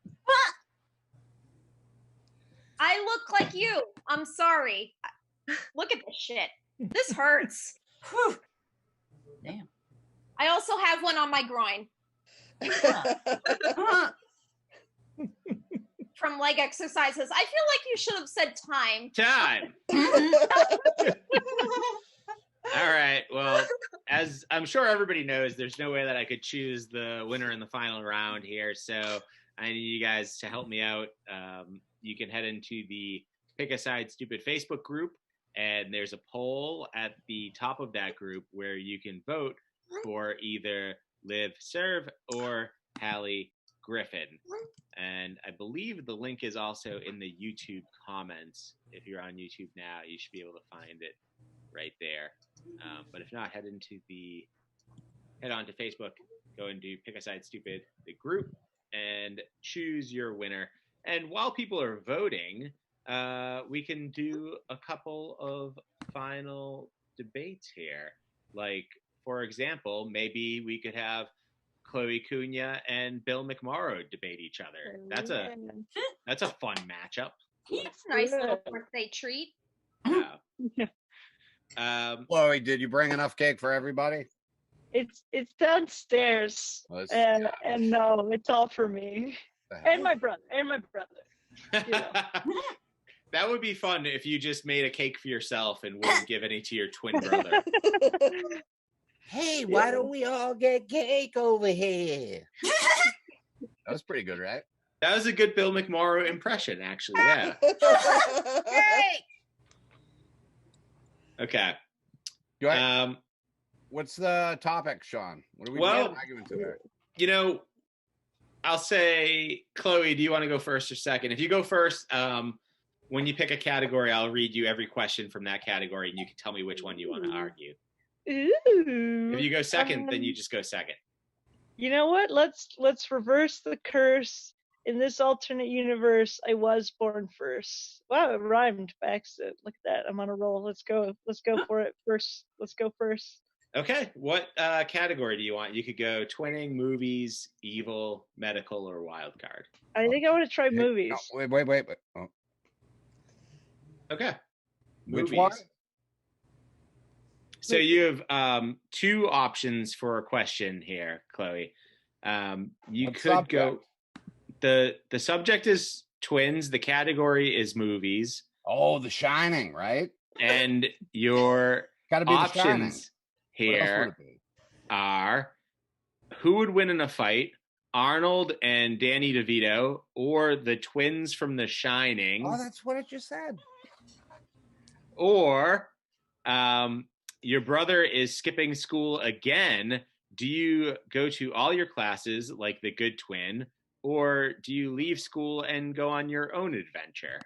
C: I look like you. I'm sorry. Look at this shit. This hurts.
H: Damn.
C: I also have one on my groin. From leg exercises. I feel like you should have said time.
B: Time. All right. Well, as I'm sure everybody knows, there's no way that I could choose the winner in the final round here. So I need you guys to help me out. You can head into the Pick a Side Stupid Facebook group, and there's a poll at the top of that group where you can vote for either Liv Serve or Hallie Griffin. And I believe the link is also in the YouTube comments. If you're on YouTube now, you should be able to find it right there. But if not, head on to Facebook, go into Pick a Side Stupid, the group, and choose your winner. And while people are voting, we can do a couple of final debates here. Like, for example, maybe we could have Chloe Cunha and Bill McMorrow debate each other. That's a fun matchup.
C: That's a nice little birthday treat.
J: Chloe, did you bring enough cake for everybody?
I: It's downstairs, and no, it's all for me and my brother.
B: That would be fun if you just made a cake for yourself and wouldn't give any to your twin brother.
E: Hey, why don't we all get cake over here?
J: That was pretty good, right?
B: That was a good Bill McMorrow impression, actually. Yeah. Okay.
J: What's the topic, Sean? What are we arguing today?
B: I'll say, Chloe, do you want to go first or second? If you go first, when you pick a category, I'll read you every question from that category, and you can tell me which one you want to argue.
I: Ooh.
B: If you go second, then you just go second.
I: You know what? Let's reverse the curse. In this alternate universe, I was born first. Wow, it rhymed by accident. Look at that. I'm on a roll. Let's go for it. Let's go first.
B: Okay, what category do you want? You could go twinning, movies, evil, medical, or wild card.
I: I think I want to try
J: No,
I: movies.
J: wait. Oh,
B: Okay.
J: which
B: Movies.
J: one?
B: So you have two options for a question here, Chloe. You
J: What
B: could go. The subject is twins. The category is movies,
J: Oh, The Shining, right?
B: and your
J: Gotta be The Shining.
B: options
J: What else would
B: here
J: it be?
B: are: who would win in a fight, Arnold and Danny DeVito, or the twins from The Shining,
J: Oh, that's what it just said.
B: or your brother is skipping school again. Do you go to all your classes like the good twin, or do you leave school and go on your own adventure?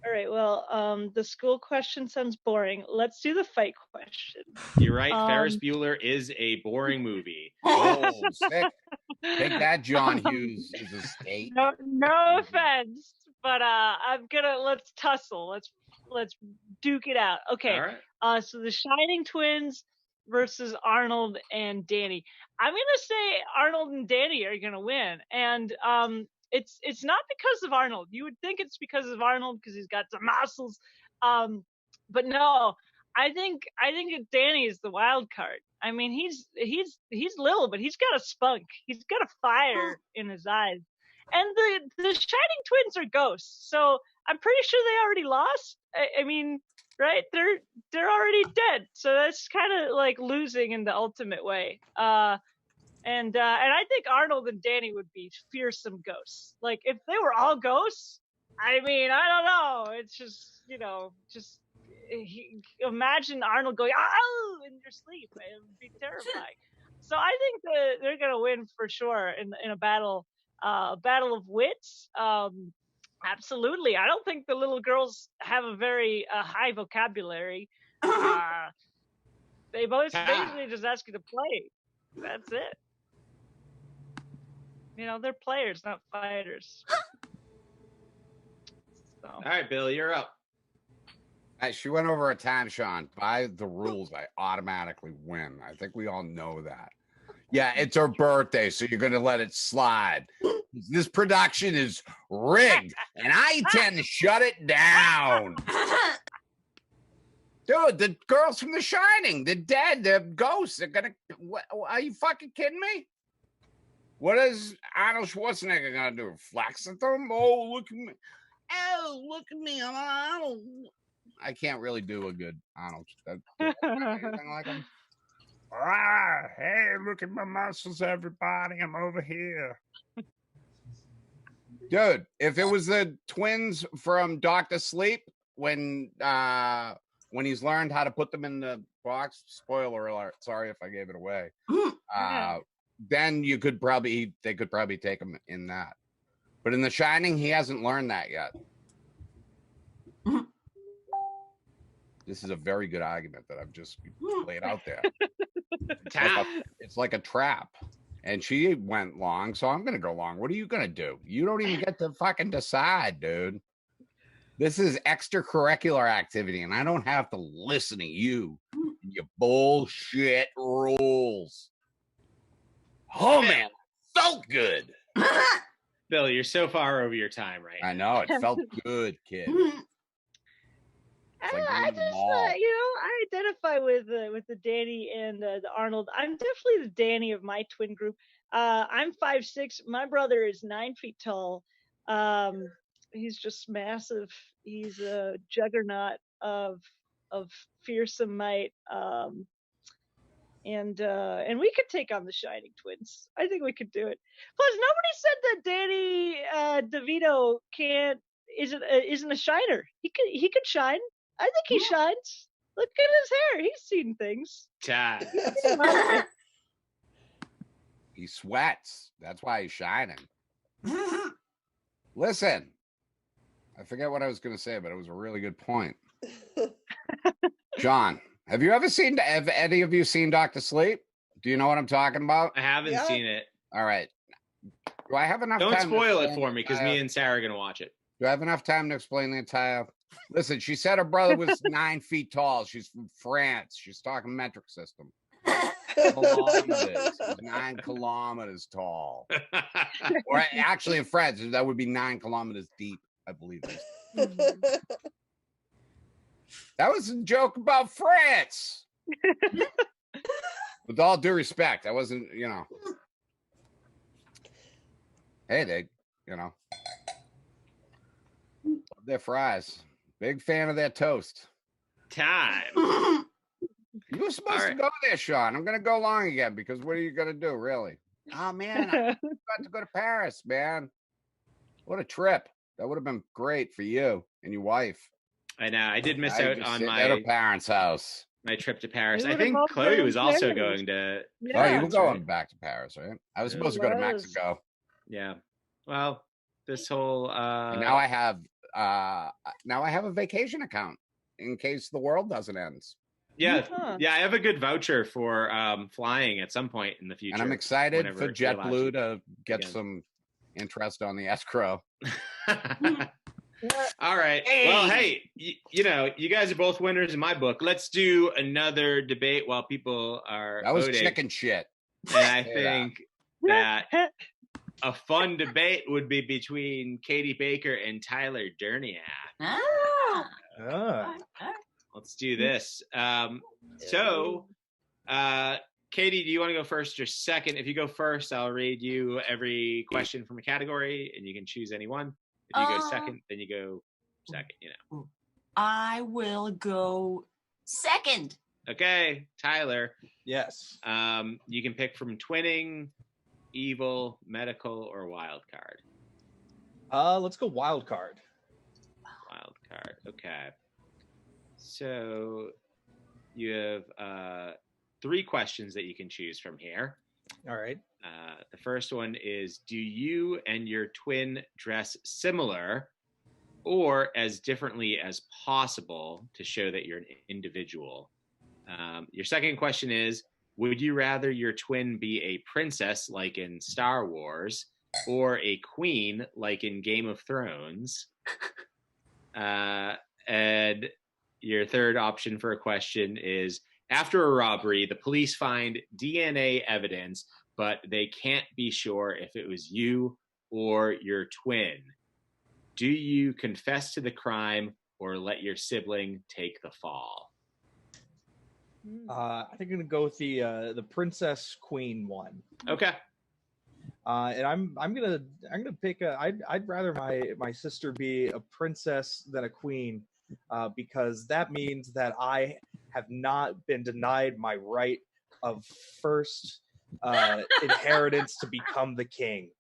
I: All right. Well, the school question sounds boring. Let's do the fight question.
B: You're right. Ferris Bueller is a boring movie.
J: Oh, sick. Take that, John Hughes' estate.
I: No offense, but let's tussle. Let's duke it out. Okay.
B: All right.
I: So the Shining twins versus Arnold and Danny. I'm gonna say Arnold and Danny are gonna win, and it's not because of Arnold. You would think it's because of Arnold because he's got some muscles, but no. I think Danny is the wild card. I mean, he's little, but he's got a spunk. He's got a fire in his eyes. And the Shining twins are ghosts, so I'm pretty sure they already lost. I mean, right? They're already dead, so that's kind of like losing in the ultimate way. And I think Arnold and Danny would be fearsome ghosts. Like if they were all ghosts, I mean, I don't know. It's just imagine Arnold going "oh" in your sleep. It would be terrifying. So I think that they're gonna win for sure in a battle of wits. Absolutely. I don't think the little girls have a very high vocabulary. They both basically just ask you to play. That's it. You know, they're players, not fighters. So.
B: All right, Bill, you're up.
J: She went over a time, Sean. By the rules, I automatically win. I think we all know that. Yeah, it's her birthday, so you're going to let it slide. This production is rigged, and I intend to shut it down. Dude, the girls from The Shining, they're dead. They're ghosts. They're going to... Are you fucking kidding me? What is Arnold Schwarzenegger going to do? Flex at them? Oh, look at me. Oh, look at me. I'm Arnold. I can't really do a good Arnold. Anything like him.
E: Ah, hey, look at my muscles, everybody. I'm over here.
J: Dude, if it was the twins from Dr. Sleep when he's learned how to put them in the box, spoiler alert, sorry if I gave it away. Then they could probably take him in that. But in The Shining, he hasn't learned that yet. This is a very good argument that I've just laid out there. It's like a trap. And she went long, so I'm going to go long. What are you going to do? You don't even get to fucking decide, dude. This is extracurricular activity, and I don't have to listen to you and your bullshit rules. Oh, man. Felt good.
B: Bill, you're so far over your time right now.
J: I know. It felt good, kid.
I: I just, I identify with the Danny and the Arnold. I'm definitely the Danny of my twin group. I'm 5'6". My brother is 9 feet tall. He's just massive. He's a juggernaut of fearsome might. And we could take on the Shining twins. I think we could do it. Plus, nobody said that Danny DeVito isn't a shiner. He could shine. I think he shines. Look at his hair. He's seen things.
J: He sweats. That's why he's shining. Listen, I forget what I was going to say, but it was a really good point. John, have any of you seen Dr. Sleep? Do you know what I'm talking about?
B: I haven't seen it.
J: All right. Do I have enough
B: Don't
J: time?
B: spoil it for me because me and Sarah are going to watch it.
J: Do I have enough time to explain the entire? Listen, she said her brother was 9 feet tall. She's from France. She's talking metric system. Kilometers. He's 9 kilometers tall. Or actually, in France, that would be 9 kilometers deep, I believe. That was a joke about France. With all due respect, I wasn't, Hey, they, love their fries. Big fan of their toast.
B: Time.
J: You were supposed to go there, Sean. I'm going to go long again because what are you going to do, really? Oh, man, I'm about to go to Paris, man. What a trip. That would have been great for you and your wife.
B: I know. I did miss
J: I
B: out
J: just
B: on
J: sit at
B: my
J: her parents' house.
B: my trip to Paris.
I: We
B: I
I: would've
B: think
I: all
B: Chloe
I: been
B: was also
I: Paris.
B: going to.
J: Oh, you were
B: That's
J: going
B: right.
J: back to Paris, right? I was
B: Yeah.
J: supposed to go to
I: Was.
J: Mexico.
B: Yeah. Well, this whole
J: And now I have a vacation account in case the world doesn't end.
B: yeah,
I: Huh.
B: yeah, I have a good voucher for flying at some point in the future.
J: And I'm excited
B: whenever
J: for
B: it allows you
J: JetBlue to get
B: again.
J: some interest on the escrow.
B: All right. Well, hey, you guys are both winners in my book. Let's do another debate while people are
J: That was
B: voting.
J: chicken shit.
B: And I
J: Yeah.
B: think that a fun debate would be between Katie Baker and Tyler Derniak.
H: Ah.
G: Ah.
B: Let's do this. So, Katie, do you want to go first or second? If you go first, I'll read you every question from a category, and you can choose any one. If you go second, then you go second.
H: I will go second.
B: Okay, Tyler.
G: Yes.
B: You can pick from twinning, evil, medical, or wild card.
G: Let's go wild card.
B: Wild card. Okay. So you have 3 questions that you can choose from here.
G: All right.
B: The first one is, do you and your twin dress similar or as differently as possible to show that you're an individual? Your second question is, would you rather your twin be a princess like in Star Wars or a queen like in Game of Thrones? And your third option for a question is, after a robbery, the police find DNA evidence, but they can't be sure if it was you or your twin. Do you confess to the crime or let your sibling take the fall?
G: I think I'm gonna go with the princess queen one.
B: Okay.
G: And I'm gonna pick I'd rather my sister be a princess than a queen, because that means that I have not been denied my right of first inheritance to become the king.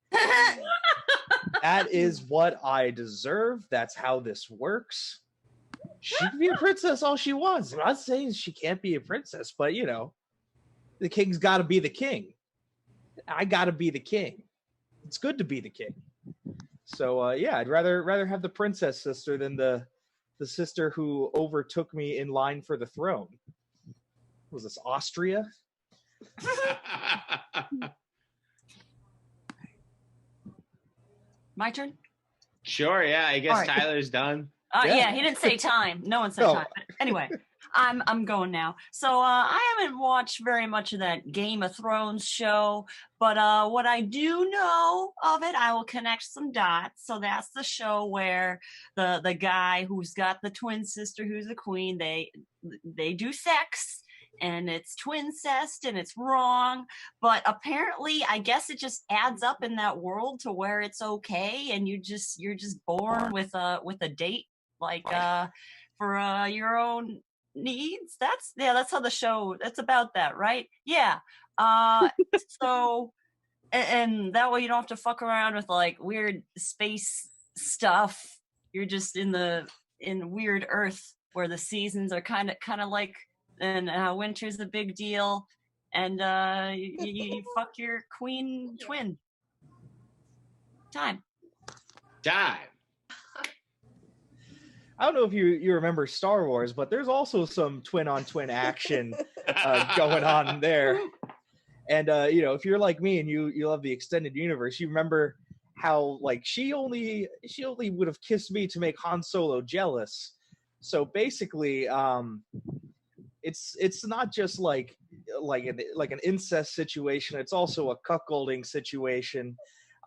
G: That is what I deserve. That's how this works. She can be a princess all she wants. I'm not saying she can't be a princess, but the king's got to be the king. I got to be the king. It's good to be the king. So yeah, I'd rather have the princess sister than the sister who overtook me in line for the throne. Was this Austria?
H: My turn?
B: Sure, yeah. I guess
H: All right.
B: Tyler's done.
H: Yeah, he didn't say time. No one said
G: No.
H: time. But anyway, I'm going now. So I haven't watched very much of that Game of Thrones show, but what I do know of it, I will connect some dots. So that's the show where the guy who's got the twin sister who's a queen, they do sex. And it's twincest and it's wrong, but apparently I guess it just adds up in that world to where it's okay, and you're just born with a date like for your own needs. That's how the show, that's about that, right? Yeah. So and that way you don't have to fuck around with like weird space stuff. You're just in weird Earth where the seasons are kind of like, and winter's a big deal, and you fuck your queen twin. Time.
B: Time.
G: I don't know if you remember Star Wars, but there's also some twin-on-twin action going on there. And if you're like me and you love the extended universe, you remember how like she only would have kissed me to make Han Solo jealous. So basically, it's not just like an incest situation. It's also a cuckolding situation.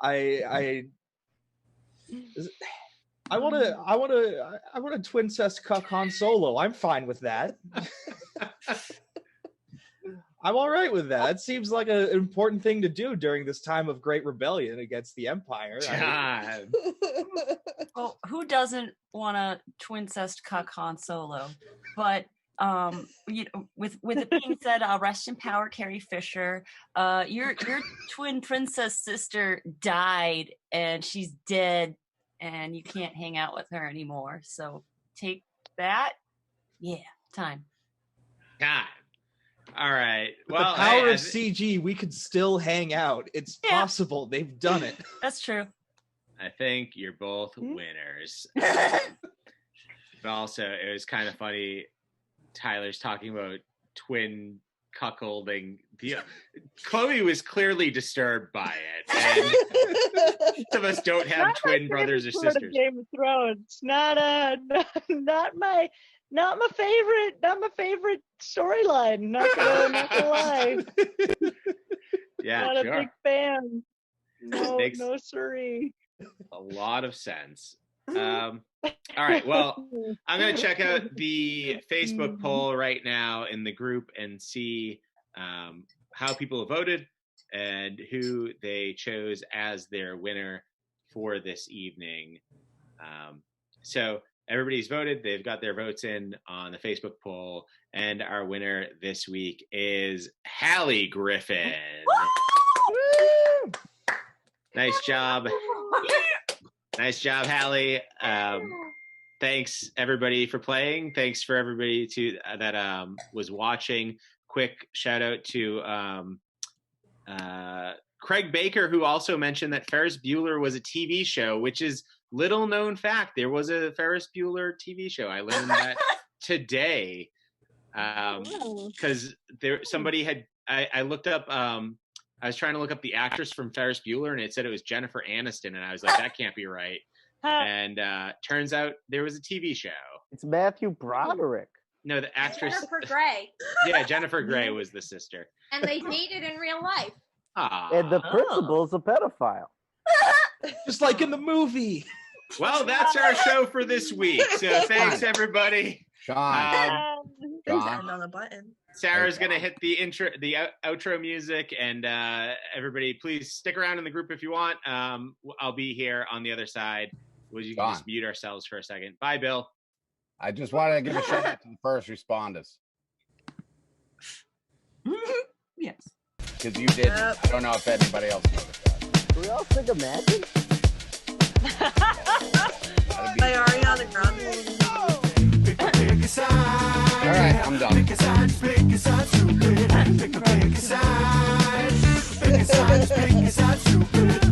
G: I want to twin cest cuck Han Solo. I'm fine with that. I'm all right with that. It seems like an important thing to do during this time of great rebellion against the Empire.
B: God.
H: Well, who doesn't want to twincest cuck Han Solo? But with it being said, rest in power, Carrie Fisher. Your twin princess sister died, and she's dead, and you can't hang out with her anymore. So take that. Yeah, time.
B: God. All right.
G: With the power of CG, we could still hang out. It's possible. They've done it.
H: That's true.
B: I think you're both winners. But also, it was kind of funny. Tyler's talking about twin cuckolding. Chloe was clearly disturbed by it. And most of us don't have twin brothers or sisters.
I: Game of Thrones. Not my favorite storyline. Not gonna lie.
B: Yeah,
I: not
B: sure.
I: a big fan. No,
B: Makes
I: no siree.
B: a lot of sense. All right. Well, I'm going to check out the Facebook poll right now in the group and see how people have voted and who they chose as their winner for this evening. So everybody's voted. They've got their votes in on the Facebook poll. And our winner this week is Hallie Griffin. Nice job. Nice job, Hallie. Thanks everybody for playing. Thanks for everybody that was watching. Quick shout out to Craig Baker, who also mentioned that Ferris Bueller was a TV show, which is little known fact. There was a Ferris Bueller TV show. I learned that today because somebody had. I looked up. I was trying to look up the actress from Ferris Bueller, and it said it was Jennifer Aniston, and I was like, that can't be right. And turns out there was a TV show.
D: It's Matthew Broderick.
B: No, the actress.
C: Jennifer Grey.
B: Yeah, Jennifer Grey was the sister.
C: And they dated in real life.
D: And the principal's a pedophile.
G: Just like in the movie.
B: Well, that's our show for this week. So thanks, everybody.
J: Sean.
K: End on the button.
B: Sarah's gonna hit the outro music, and everybody, please stick around in the group if you want. I'll be here on the other side. You can just mute ourselves for a second. Bye, Bill.
J: I just wanted to give a shout out to the first responders.
H: Yes.
J: Because you didn't. I don't know if anybody else noticed that.
D: Do we all sing Imagine?
K: By Ariana Grande.
J: All right, I'm done.
A: Pick a side, pick a side, stupid. Pick a side, pick a side, stupid.